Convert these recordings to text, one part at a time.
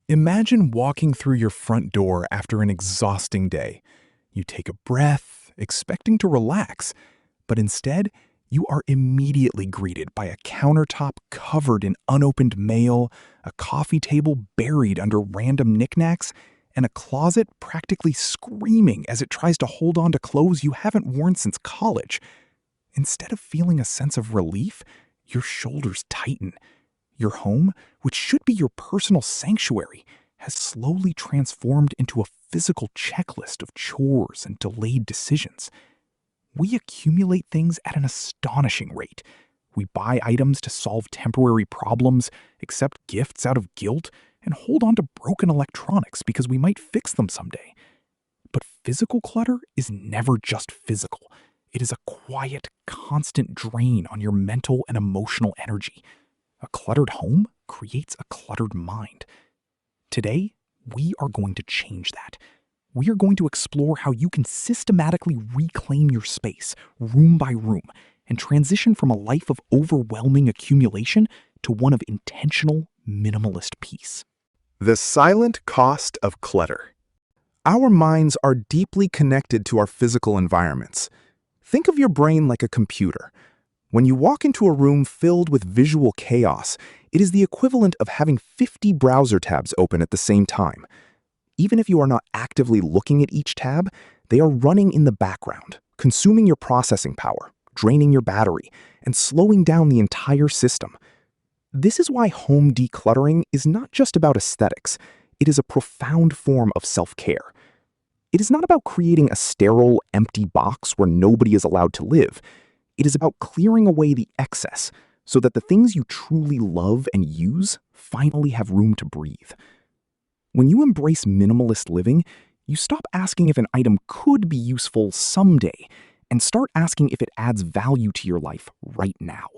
Imagine walking through your front door after an exhausting day. You take a breath, expecting to relax, but instead, you are immediately greeted by a countertop covered in unopened mail, a coffee table buried under random knickknacks, and a closet practically screaming as it tries to hold on to clothes you haven't worn since college. Instead of feeling a sense of relief, your shoulders tighten. Your home, which should be your personal sanctuary, has slowly transformed into a physical checklist of chores and delayed decisions. We accumulate things at an astonishing rate. We buy items to solve temporary problems, accept gifts out of guilt, and hold on to broken electronics because we might fix them someday. But physical clutter is never just physical. It is a quiet, constant drain on your mental and emotional energy. A cluttered home creates a cluttered mind. Today, we are going to change that. We are going to explore how you can systematically reclaim your space, room by room, and transition from a life of overwhelming accumulation to one of intentional, minimalist peace. The silent cost of clutter. Our minds are deeply connected to our physical environments. Think of your brain like a computer. When you walk into a room filled with visual chaos, it is the equivalent of having 50 browser tabs open at the same time. Even if you are not actively looking at each tab, they are running in the background, consuming your processing power, draining your battery, and slowing down the entire system. This is why home decluttering is not just about aesthetics. It is a profound form of self-care. It is not about creating a sterile, empty box where nobody is allowed to live. It is about clearing away the excess so that the things you truly love and use finally have room to breathe. When you embrace minimalist living, you stop asking if an item could be useful someday and start asking if it adds value to your life right now.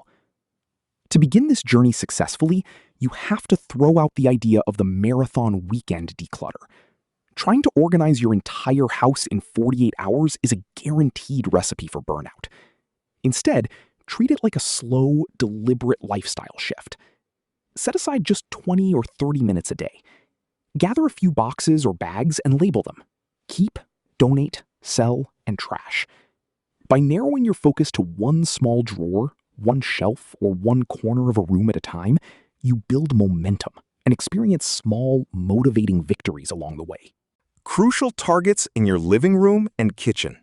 To begin this journey successfully, you have to throw out the idea of the marathon weekend declutter. Trying to organize your entire house in 48 hours is a guaranteed recipe for burnout. Instead, treat it like a slow, deliberate lifestyle shift. Set aside just 20 or 30 minutes a day. Gather a few boxes or bags and label them. Keep, donate, sell, and trash. By narrowing your focus to one small drawer, one shelf, or one corner of a room at a time, you build momentum and experience small, motivating victories along the way. Crucial targets in your living room and kitchen.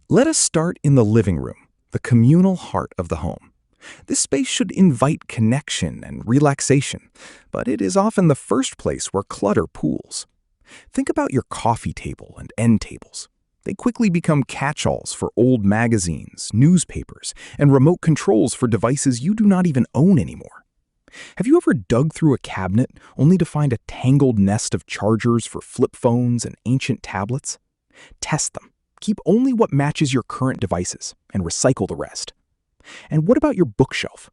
Let us start in the living room, the communal heart of the home. This space should invite connection and relaxation, but it is often the first place where clutter pools. Think about your coffee table and end tables. They quickly become catch-alls for old magazines, newspapers, and remote controls for devices you do not even own anymore. Have you ever dug through a cabinet only to find a tangled nest of chargers for flip phones and ancient tablets? Test them. Keep only what matches your current devices and recycle the rest. And what about your bookshelf?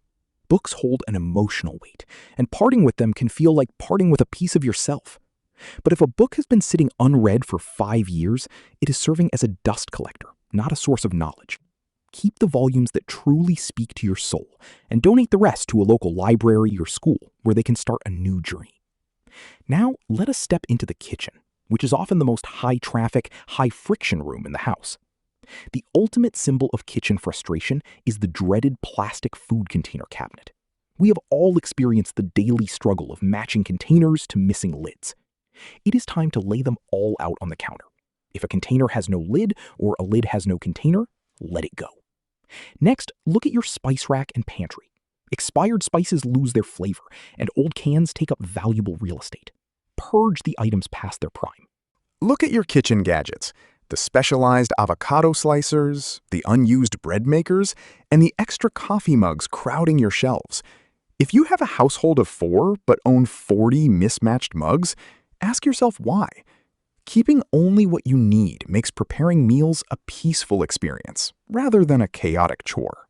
Books hold an emotional weight, and parting with them can feel like parting with a piece of yourself. But if a book has been sitting unread for 5 years, it is serving as a dust collector, not a source of knowledge. Keep the volumes that truly speak to your soul, and donate the rest to a local library or school where they can start a new journey. Now, let us step into the kitchen, which is often the most high-traffic, high-friction room in the house. The ultimate symbol of kitchen frustration is the dreaded plastic food container cabinet. We have all experienced the daily struggle of matching containers to missing lids. It is time to lay them all out on the counter. If a container has no lid or a lid has no container, let it go. Next, look at your spice rack and pantry. Expired spices lose their flavor, and old cans take up valuable real estate. Purge the items past their prime. Look at your kitchen gadgets. The specialized avocado slicers, the unused bread makers, and the extra coffee mugs crowding your shelves. If you have a household of 4 but own 40 mismatched mugs, ask yourself why. Keeping only what you need makes preparing meals a peaceful experience, rather than a chaotic chore.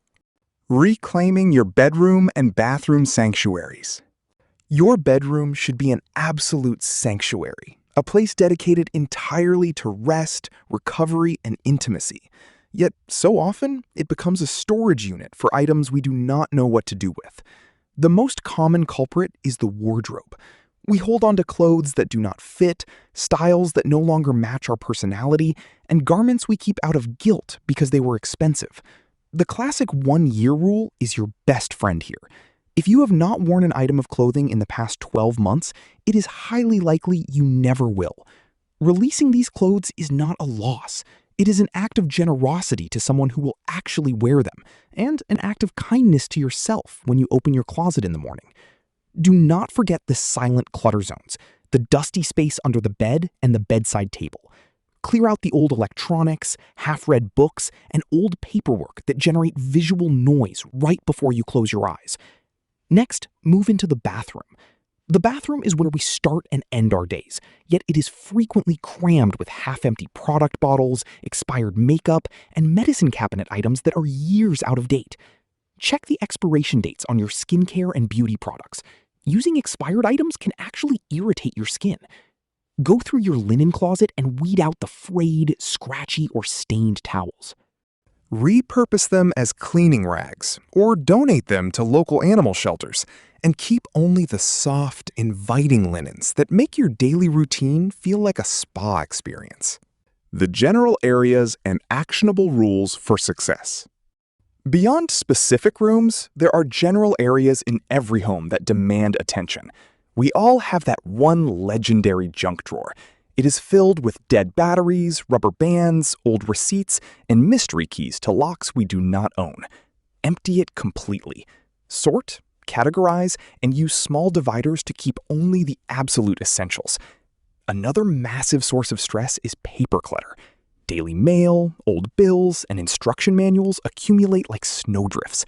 Reclaiming your bedroom and bathroom sanctuaries. Your bedroom should be an absolute sanctuary, a place dedicated entirely to rest, recovery, and intimacy. Yet, so often, it becomes a storage unit for items we do not know what to do with. The most common culprit is the wardrobe. We hold on to clothes that do not fit, styles that no longer match our personality, and garments we keep out of guilt because they were expensive. The classic 1-year rule is your best friend here. If you have not worn an item of clothing in the past 12 months, it is highly likely you never will. Releasing these clothes is not a loss. It is an act of generosity to someone who will actually wear them, and an act of kindness to yourself when you open your closet in the morning. Do not forget the silent clutter zones, the dusty space under the bed and the bedside table. Clear out the old electronics, half-read books, and old paperwork that generate visual noise right before you close your eyes. Next, move into the bathroom. The bathroom is where we start and end our days, yet it is frequently crammed with half-empty product bottles, expired makeup, and medicine cabinet items that are years out of date. Check the expiration dates on your skincare and beauty products. Using expired items can actually irritate your skin. Go through your linen closet and weed out the frayed, scratchy, or stained towels. Repurpose them as cleaning rags or donate them to local animal shelters, and keep only the soft, inviting linens that make your daily routine feel like a spa experience. The general areas and actionable rules for success. Beyond specific rooms, there are general areas in every home that demand attention. We all have that one legendary junk drawer. It is filled with dead batteries, rubber bands, old receipts, and mystery keys to locks we do not own. Empty it completely. Sort, categorize, and use small dividers to keep only the absolute essentials. Another massive source of stress is paper clutter. Daily mail, old bills, and instruction manuals accumulate like snowdrifts.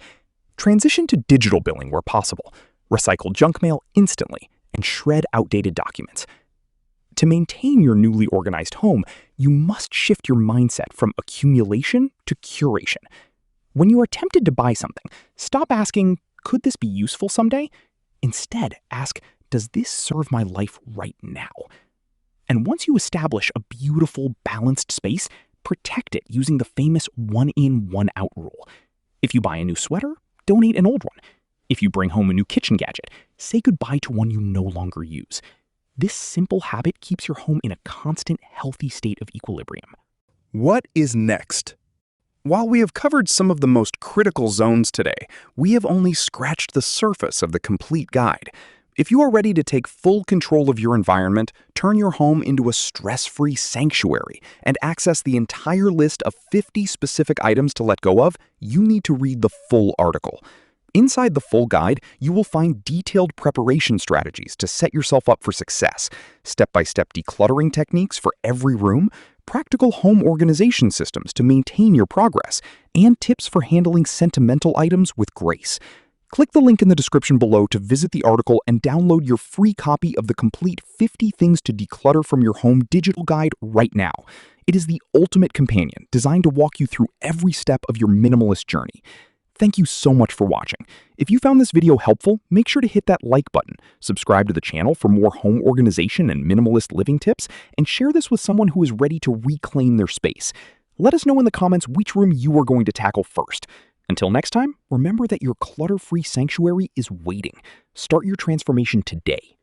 Transition to digital billing where possible. Recycle junk mail instantly and shred outdated documents. To maintain your newly organized home, you must shift your mindset from accumulation to curation. When you are tempted to buy something, stop asking, could this be useful someday? Instead, ask, does this serve my life right now? And once you establish a beautiful, balanced space, protect it using the famous one-in, one-out rule. If you buy a new sweater, donate an old one. If you bring home a new kitchen gadget, say goodbye to one you no longer use. This simple habit keeps your home in a constant, healthy state of equilibrium. What is next? While we have covered some of the most critical zones today, we have only scratched the surface of the complete guide. If you are ready to take full control of your environment, turn your home into a stress-free sanctuary, and access the entire list of 50 specific items to let go of, you need to read the full article. Inside the full guide, you will find detailed preparation strategies to set yourself up for success, step-by-step decluttering techniques for every room, practical home organization systems to maintain your progress, and tips for handling sentimental items with grace. Click the link in the description below to visit the article and download your free copy of the complete 50 Things to Declutter from Your Home digital guide right now. It is the ultimate companion designed to walk you through every step of your minimalist journey. Thank you so much for watching. If you found this video helpful, make sure to hit that like button, subscribe to the channel for more home organization and minimalist living tips, and share this with someone who is ready to reclaim their space. Let us know in the comments which room you are going to tackle first. Until next time, remember that your clutter-free sanctuary is waiting. Start your transformation today.